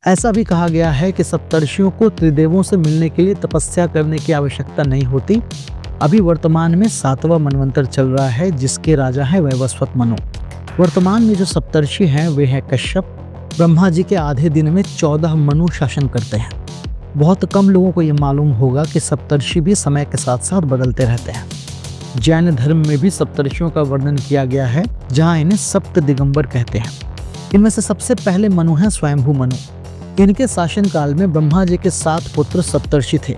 ऐसा भी कहा गया है कि सप्तर्षियों को त्रिदेवों से मिलने के लिए तपस्या करने की आवश्यकता नहीं होती। अभी वर्तमान में 7वां मनवंतर चल रहा है, जिसके राजा है वैवस्वत मनु। वर्तमान में जो सप्तर्षि हैं वे हैं कश्यप। ब्रह्मा जी के आधे दिन में 14 मनु शासन करते हैं। बहुत कम लोगों को यह मालूम होगा कि सप्तर्षि भी समय के साथ साथ बदलते रहते हैं। जैन धर्म में भी सप्तर्षियों का वर्णन किया गया है, जहां इन्हें सप्त दिगंबर कहते हैं। इनमें से सबसे पहले मनु हैं स्वयंभू मनु। इनके शासन काल में ब्रह्मा जी के 7 पुत्र सप्तर्षि थे,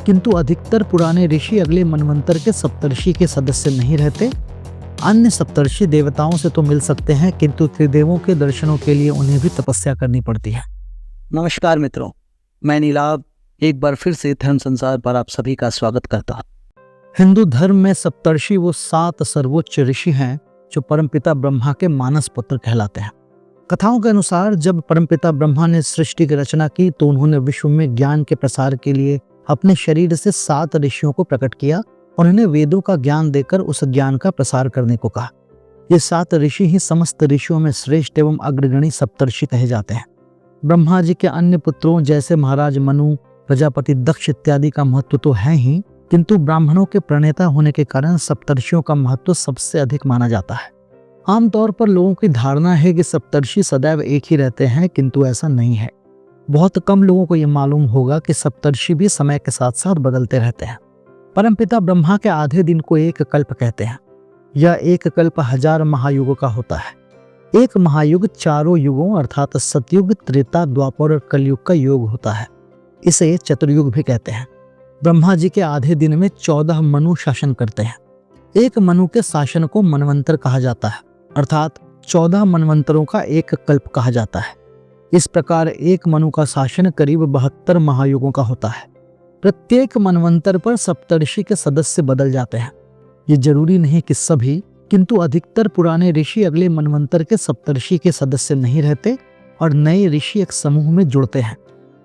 किंतु अधिकतर पुराने ऋषि अगले मनवंतर के सप्तर्षि के सदस्य नहीं रहते। अन्य सप्तर्षि देवताओं से तो मिल सकते हैं, किंतु त्रिदेवों के दर्शनों के लिए उन्हें भी तपस्या करनी पड़ती है। नमस्कार मित्रों, मैं नीलाभ एक बार फिर से धर्म संसार पर आप सभी का स्वागत करता हूँ। हिंदू धर्म में सप्तर्षि वो 7 सर्वोच्च ऋषि हैं जो परमपिता ब्रह्मा के मानस पुत्र कहलाते हैं। कथाओं के अनुसार जब परमपिता ब्रह्मा ने सृष्टि की रचना की तो उन्होंने विश्व में ज्ञान के प्रसार के लिए अपने शरीर से 7 ऋषियों को प्रकट किया और उन्हें वेदों का ज्ञान देकर उस ज्ञान का प्रसार करने को कहा। ये 7 ऋषि ही समस्त ऋषियों में श्रेष्ठ एवं अग्रगणी सप्तर्षि कहे जाते हैं। ब्रह्मा जी के अन्य पुत्रों जैसे महाराज मनु, प्रजापति दक्ष इत्यादि का महत्व तो है ही, किंतु ब्राह्मणों के प्रणेता होने के कारण सप्तर्षियों का महत्व सबसे अधिक माना जाता है। आमतौर पर लोगों की धारणा है कि सप्तर्षि सदैव एक ही रहते हैं, किंतु ऐसा नहीं है। बहुत कम लोगों को यह मालूम होगा कि सप्तर्षि भी समय के साथ साथ बदलते रहते हैं। परमपिता ब्रह्मा के आधे दिन को एक कल्प कहते हैं। यह एक कल्प 1000 महायुगों का होता है। एक महायुग 4 युगों अर्थात सतयुग, त्रेता, द्वापर और कलयुग का योग होता है। इसे चतुर्युग भी कहते हैं। ब्रह्मा जी के आधे दिन में 14 मनु शासन करते हैं। एक मनु के शासन को मनवंतर कहा जाता है, अर्थात 14 मनवंतरों का एक कल्प कहा जाता है। इस प्रकार एक मनु का शासन करीब 72 महायुगों का होता है। प्रत्येक मनवंतर पर सप्तर्षि के सदस्य बदल जाते हैं। ये जरूरी नहीं कि सभी, किंतु अधिकतर पुराने ऋषि अगले मनवंतर के सप्तर्षि के सदस्य नहीं रहते और नए ऋषि एक समूह में जुड़ते हैं।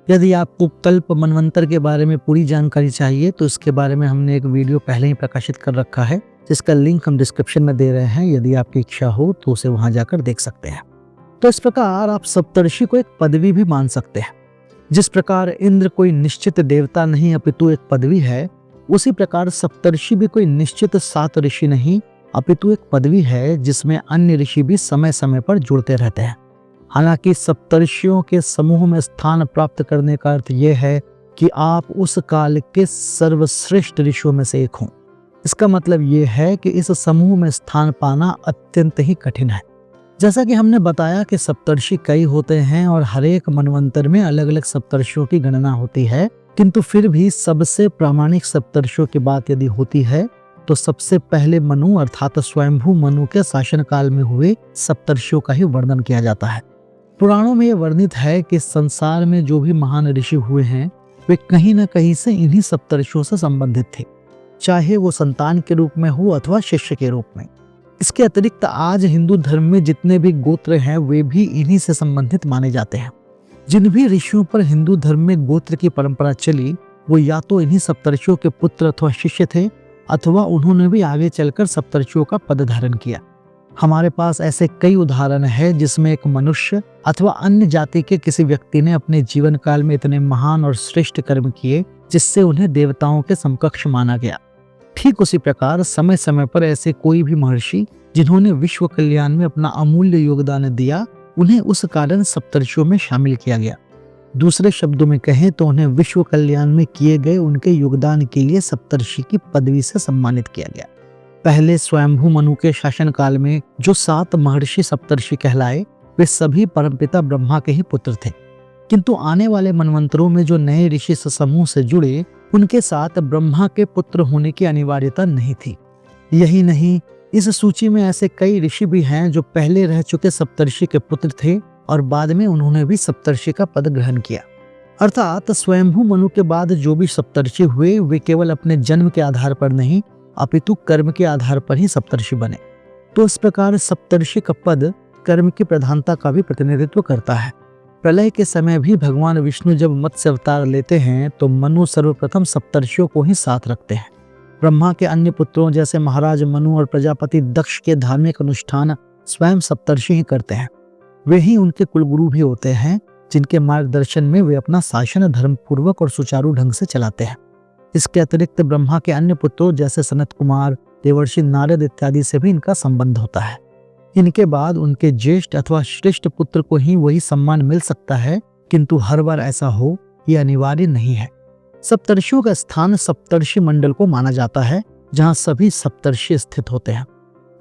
यदि आपको कल्प मनवंतर के बारे में पूरी जानकारी चाहिए तो इसके बारे में हमने एक वीडियो पहले ही प्रकाशित कर रखा है, जिसका लिंक हम डिस्क्रिप्शन में दे रहे हैं। यदि आपकी इच्छा हो तो उसे वहां जाकर देख सकते हैं। तो इस प्रकार आप सप्तर्षि को एक पदवी भी मान सकते हैं। जिस प्रकार इंद्र कोई निश्चित देवता नहीं अपितु एक पदवी है, उसी प्रकार सप्तर्षि भी कोई निश्चित 7 ऋषि नहीं अपितु एक पदवी है, जिसमें अन्य ऋषि भी समय समय पर जुड़ते रहते हैं। हालांकि सप्तर्षियों के समूह में स्थान प्राप्त करने का अर्थ यह है कि आप उस काल के सर्वश्रेष्ठ ऋषियों में से एक हों। इसका मतलब यह है कि इस समूह में स्थान पाना अत्यंत ही कठिन है। जैसा कि हमने बताया कि सप्तर्षि कई होते हैं और हर एक मनवंतर में अलग अलग सप्तर्षियों की गणना होती है, किंतु फिर भी सबसे प्रामाणिक सप्तर्षियों की बात यदि होती है तो सबसे पहले मनु अर्थात स्वयंभू मनु के शासन काल में हुए सप्तर्षियों का ही वर्णन किया जाता है। पुराणों में यह वर्णित है कि संसार में जो भी महान ऋषि हुए हैं वे कहीं न कहीं से इन्हीं सप्तर्षियों से संबंधित थे, चाहे वो संतान के रूप में हो अथवा शिष्य के रूप में। इसके अतिरिक्त आज हिंदू धर्म में जितने भी गोत्र हैं वे भी इन्हीं से संबंधित माने जाते हैं। जिन भी ऋषियों पर हिंदू धर्म में गोत्र की परंपरा चली वो या तो इन्हीं सप्तर्षियों के पुत्र अथवा शिष्य थे, अथवा उन्होंने भी आगे चलकर सप्तर्षियों का पद धारण किया। हमारे पास ऐसे कई उदाहरण हैं जिसमें एक मनुष्य अथवा अन्य जाति के किसी व्यक्ति ने अपने जीवन काल में इतने महान और श्रेष्ठ कर्म किए जिससे उन्हें देवताओं के समकक्ष माना गया। ठीक उसी प्रकार समय समय पर ऐसे कोई भी महर्षि जिन्होंने विश्व कल्याण में अपना अमूल्य योगदान दिया, उन्हें उस कारण सप्तर्षियों में शामिल किया गया। दूसरे शब्दों में कहें तो उन्हें विश्व कल्याण में किए गए उनके योगदान के लिए सप्तर्षि की पदवी से सम्मानित किया गया। पहले स्वयंभू मनु के शासन काल में जो 7 महर्षि सप्तर्षि कहलाए वे सभी परमपिता ब्रह्मा के ही पुत्र थे, किंतु आने वाले मनवंतरों में जो नए ऋषि समूह से जुड़े उनके साथ ब्रह्मा के पुत्र होने की अनिवार्यता नहीं थी। यही नहीं, इस सूची में ऐसे कई ऋषि भी हैं जो पहले रह चुके सप्तर्षि के पुत्र थे और बाद में उन्होंने भी सप्तर्षि का पद ग्रहण किया। अर्थात स्वयंभू मनु के बाद जो भी सप्तर्षि हुए वे केवल अपने जन्म के आधार पर नहीं अपितु कर्म के आधार पर ही सप्तर्षि बने। तो इस प्रकार सप्तर्षि का पद कर्म की प्रधानता का भी प्रतिनिधित्व करता है। प्रलय के समय भी भगवान विष्णु जब मत्स्य अवतार लेते हैं तो मनु सर्वप्रथम सप्तर्षियों को ही साथ रखते हैं। ब्रह्मा के अन्य पुत्रों जैसे महाराज मनु और प्रजापति दक्ष के धार्मिक अनुष्ठान स्वयं सप्तर्षि ही करते हैं। वे ही उनके कुलगुरु भी होते हैं, जिनके मार्गदर्शन में वे अपना शासन धर्म पूर्वक और सुचारू ढंग से चलाते हैं। इसके अतिरिक्त ब्रह्मा के अन्य पुत्रों जैसे सनत कुमार, देवर्षि नारद इत्यादि से भी इनका संबंध होता है। इनके बाद उनके ज्येष्ठ अथवा श्रेष्ठ पुत्र को ही वही सम्मान मिल सकता है, किंतु हर बार ऐसा हो यह अनिवार्य नहीं है। सप्तर्षियों का स्थान सप्तर्षि मंडल को माना जाता है, जहाँ सभी सप्तर्षि स्थित होते हैं।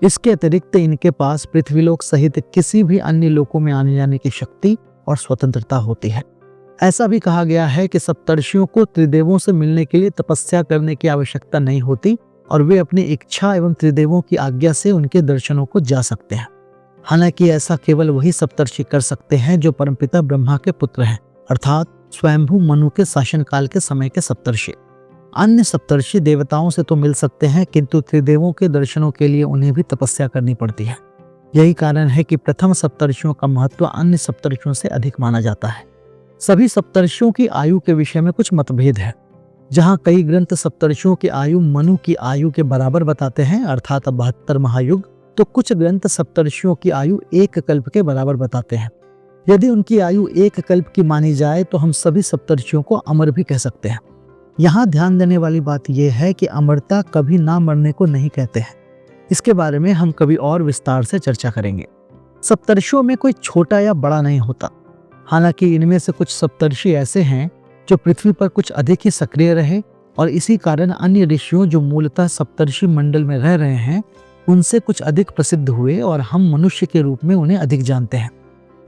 इसके अतिरिक्त इनके पास पृथ्वीलोक सहित किसी भी अन्य लोकों में आने जाने की शक्ति और स्वतंत्रता होती है। ऐसा भी कहा गया है कि सप्तर्षियों को त्रिदेवों से मिलने के लिए तपस्या करने की आवश्यकता नहीं होती और वे अपनी इच्छा एवं त्रिदेवों की आज्ञा से उनके दर्शनों को जा सकते हैं। हालांकि ऐसा केवल वही सप्तर्षि कर सकते हैं जो परमपिता ब्रह्मा के पुत्र हैं, अर्थात स्वयंभू मनु के शासनकाल के समय के सप्तर्षि। अन्य सप्तर्षि देवताओं से तो मिल सकते हैं, किंतु त्रिदेवों के दर्शनों के लिए उन्हें भी तपस्या करनी पड़ती है। यही कारण है कि प्रथम सप्तर्षियों का महत्व अन्य सप्तर्षियों से अधिक माना जाता है। सभी सप्तर्षियों की आयु के विषय में कुछ मतभेद है। जहाँ कई ग्रंथ सप्तर्षियों की आयु मनु की आयु के बराबर बताते हैं, अर्थात 72 महायुग, तो कुछ ग्रंथ सप्तर्षियों की आयु 1 कल्प के बराबर बताते हैं। यदि उनकी आयु 1 कल्प की मानी जाए तो हम सभी सप्तर्षियों को अमर भी कह सकते हैं। यहाँ ध्यान देने वाली बात यह है कि अमरता कभी ना मरने को नहीं कहते हैं। इसके बारे में हम कभी और विस्तार से चर्चा करेंगे। सप्तर्षियों में कोई छोटा या बड़ा नहीं होता। हालांकि इनमें से कुछ सप्तर्षि ऐसे हैं जो पृथ्वी पर कुछ अधिक ही सक्रिय रहे और इसी कारण अन्य ऋषियों जो मूलतः सप्तर्षि मंडल में रह रहे हैं उनसे कुछ अधिक प्रसिद्ध हुए और हम मनुष्य के रूप में उन्हें अधिक जानते हैं।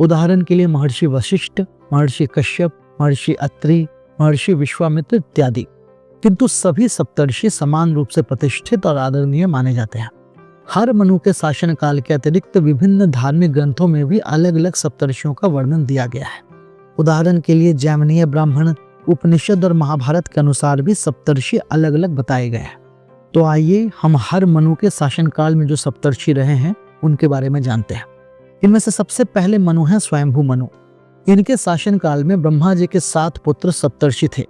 उदाहरण के लिए महर्षि वशिष्ठ, महर्षि कश्यप, महर्षि अत्रि, महर्षि विश्वामित्र इत्यादि। किंतु सभी सप्तर्षि समान रूप से प्रतिष्ठित और आदरणीय माने जाते हैं। हर मनु के शासन काल के अतिरिक्त विभिन्न धार्मिक ग्रंथों में भी अलग अलग सप्तर्षियों का वर्णन दिया गया है। उदाहरण के लिए जैमिनीय ब्राह्मण, उपनिषद और महाभारत के अनुसार भी सप्तर्षि अलग अलग बताए गए हैं। तो आइए हम हर मनु के शासन काल में जो सप्तर्षि रहे हैं उनके बारे में जानते हैं। इनमें से सबसे पहले मनु है स्वयंभू मनु। इनके शासन काल में ब्रह्मा जी के 7 पुत्र सप्तर्षि थे।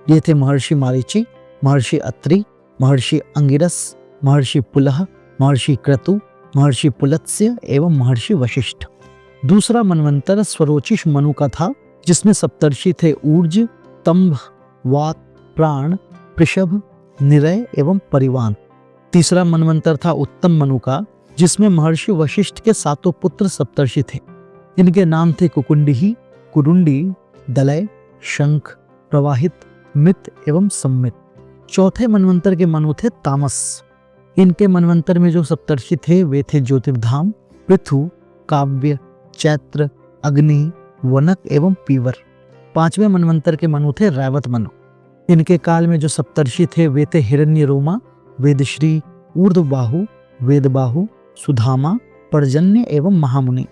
ये थे महर्षि मारीचि, महर्षि अत्रि, महर्षि अंगिरस, महर्षि पुलह, महर्षि क्रतु, महर्षि पुलत्स्य एवं महर्षि वशिष्ठ। दूसरा मनवंतर स्वरोचिष मनु का था, जिसमें सप्तर्षि थे ऊर्ज, तंभ, वात, प्राण, पृषभ, निरय एवं परिवान। तीसरा मनवंतर था उत्तम मनु का, जिसमें महर्षि वशिष्ठ के 7 पुत्र सप्तर्षि थे। इनके नाम थे कुकुंडिही, कुरुंडी, दलय, शंख, प्रवाहित, मित एवं सम्मित। चौथे मनवंतर के मनु थे तामस। इनके मनवंतर में जो सप्तर्षि थे वे थे ज्योतिर्धाम, पृथु, काव्य, चैत्र, अग्नि, वनक एवं पीवर। 5वें मनवंतर के मनु थे रैवत मनु। इनके काल में जो सप्तर्षि थे वे थे हिरण्यरोमा, वेदश्री, ऊर्ध्वबाहु, वेदबाहु, सुधामा, पर्जन्य एवं महामुनि।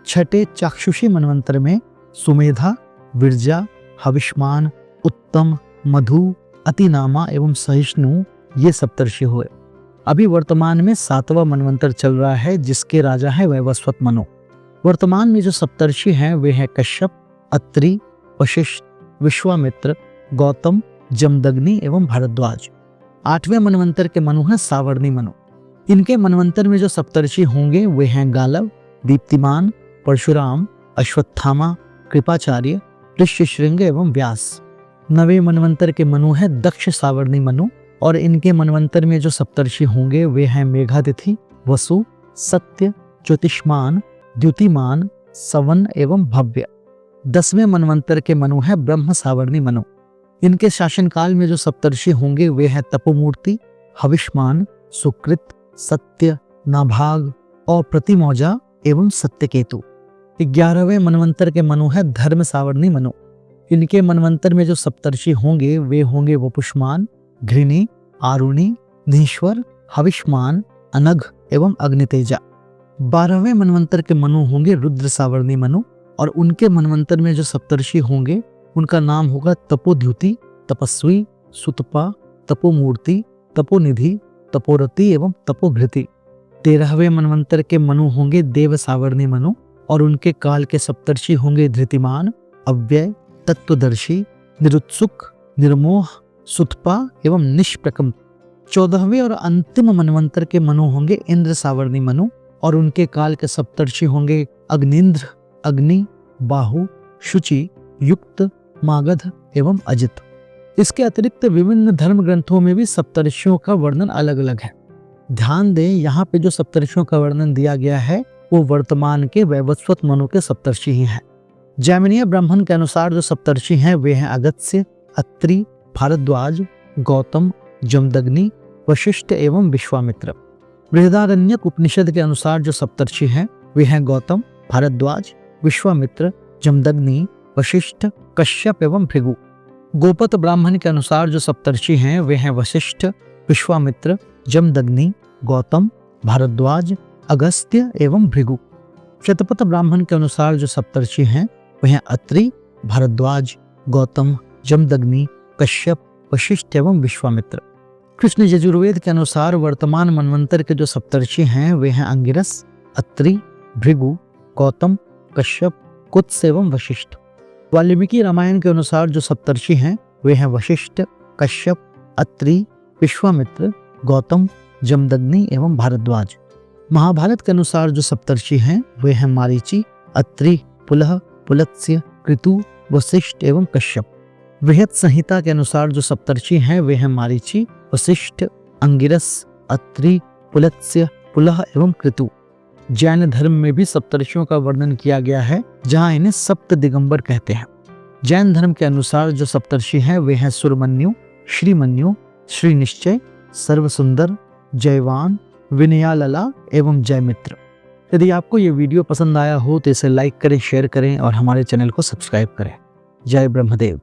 छठे चाक्षुषी मनवंतर में सुमेधा, विरजा, हविष्मान, उत्तम, मधु, अतिनामा एवं सहिष्णु ये सप्तर्षि हुए। अभी वर्तमान में 7वां मनवंतर चल रहा है, जिसके राजा है वैवस्वत मनु। वर्तमान में जो सप्तर्षि हैं वे हैं कश्यप, अत्रि, वशिष्ठ, विश्वामित्र, गौतम, जमदग्नि एवं भारद्वाज। 8वें मनवंतर के मनु हैं सावर्णी मनु। इनके मनवंतर में जो सप्तर्षि होंगे वे हैं गालव, दीप्तिमान, परशुराम, अश्वत्थामा, कृपाचार्य, ऋष्यशृंग एवं व्यास। 9वें मनवंतर के मनु हैं दक्ष सावर्णी मनु और इनके मनवंतर में जो सप्तर्षि होंगे वे हैं मेघातिथि, वसु, सत्य, ज्योतिष्मान, द्युतिमान, सवन एवं भव्य। 10वें मनवंतर के मनु हैं ब्रह्म सावर्णी मनु। इनके शासनकाल में जो सप्तर्षि होंगे वे हैं तपोमूर्ति, हविष्मान, सुकृत, सत्य, नाभाग और प्रतिमौजा एवं सत्यकेतु। 11वें मनवंतर के मनु है धर्म सावर्णी मनु। इनके मनवंतर में जो सप्तर्षि होंगे वे होंगे वपुष्मान, घृणी, आरुणि, धीश्वर, हविष्मान, अनघ एवं अग्नितेजा। 12वें मनवंतर के मनु होंगे रुद्र सावर्णी मनु और उनके मनवंतर में जो सप्तर्षि होंगे उनका नाम होगा तपोद्युति, तपस्वी, सुतपा, तपोमूर्ति, तपोनिधि, तपोरति एवं तपोघृति। 13वें मनवंतर के मनु होंगे देव सावर्णी मनु और उनके काल के सप्तर्षि होंगे धृतिमान, अव्यय, तत्वदर्शी, निरुत्सुक, निर्मोह, सुतपा एवं निष्प्रकम। 14वें और अंतिम मनवंतर के मनु होंगे इंद्र सावर्णी मनु और उनके काल के सप्तर्षि होंगे अग्निंद्र, अग्नि, बाहु, शुचि, युक्त, मागध एवं अजित। इसके अतिरिक्त विभिन्न धर्म ग्रंथों में भी सप्तर्षियों का वर्णन अलग अलग है। ध्यान दें, यहाँ पे जो सप्तर्षियों का वर्णन दिया गया है वो वर्तमान के वैवस्वत मनु के सप्तर्षि ही हैं। जैमिनीय ब्राह्मण के अनुसार जो सप्तर्षि हैं वे हैं अगस्त्य, अत्रि, भारद्वाज, गौतम, जमदग्नि, वशिष्ठ एवं विश्वामित्र। बृहदारण्यक उपनिषद के अनुसार जो सप्तर्षि हैं वे हैं गौतम, भारद्वाज, विश्वामित्र, जमदग्नि, वशिष्ठ, कश्यप एवं भृगु। गोपत ब्राह्मण के अनुसार जो सप्तर्षि हैं वे हैं वशिष्ठ, विश्वामित्र, जमदग्नि, गौतम, भारद्वाज, अगस्त्य एवं भृगु। शतपथ ब्राह्मण के अनुसार जो सप्तर्षि हैं वे हैं अत्रि, भारद्वाज, गौतम, जमदग्नि, कश्यप, वशिष्ठ एवं विश्वामित्र। कृष्ण यजुर्वेद के अनुसार वर्तमान मनवंतर के जो सप्तर्षि हैं वे हैं अंगिरस, अत्रि, भृगु, गौतम, कश्यप, कुत्स एवं वशिष्ठ। वाल्मीकि रामायण के अनुसार जो सप्तर्षि हैं वे हैं वशिष्ठ, कश्यप, अत्रि, विश्वामित्र, गौतम, जमदग्नि एवं भारद्वाज। महाभारत के अनुसार जो सप्तर्षि हैं वे हैं मारीचि, अत्रि, पुलह, पुलत्स्य, कृतु, वशिष्ठ एवं कश्यप। बृहत संहिता के अनुसार जो सप्तर्षि हैं वे हैं मारीचि, वशिष्ठ, अंगिरस, अत्रि, पुलत्स्य, पुलह एवं कृतु। जैन धर्म में भी सप्तर्षियों का वर्णन किया गया है, जहां इन्हें सप्त दिगंबर कहते हैं। जैन धर्म के अनुसार जो सप्तर्षि हैं वे हैं सुरमन्यु, श्रीमन्यु, श्रीनिश्चय, सर्वसुंदर, जयवान, विनयालला एवं जयमित्र। यदि आपको ये वीडियो पसंद आया हो तो इसे लाइक करें, शेयर करें और हमारे चैनल को सब्सक्राइब करें। जय ब्रह्मदेव।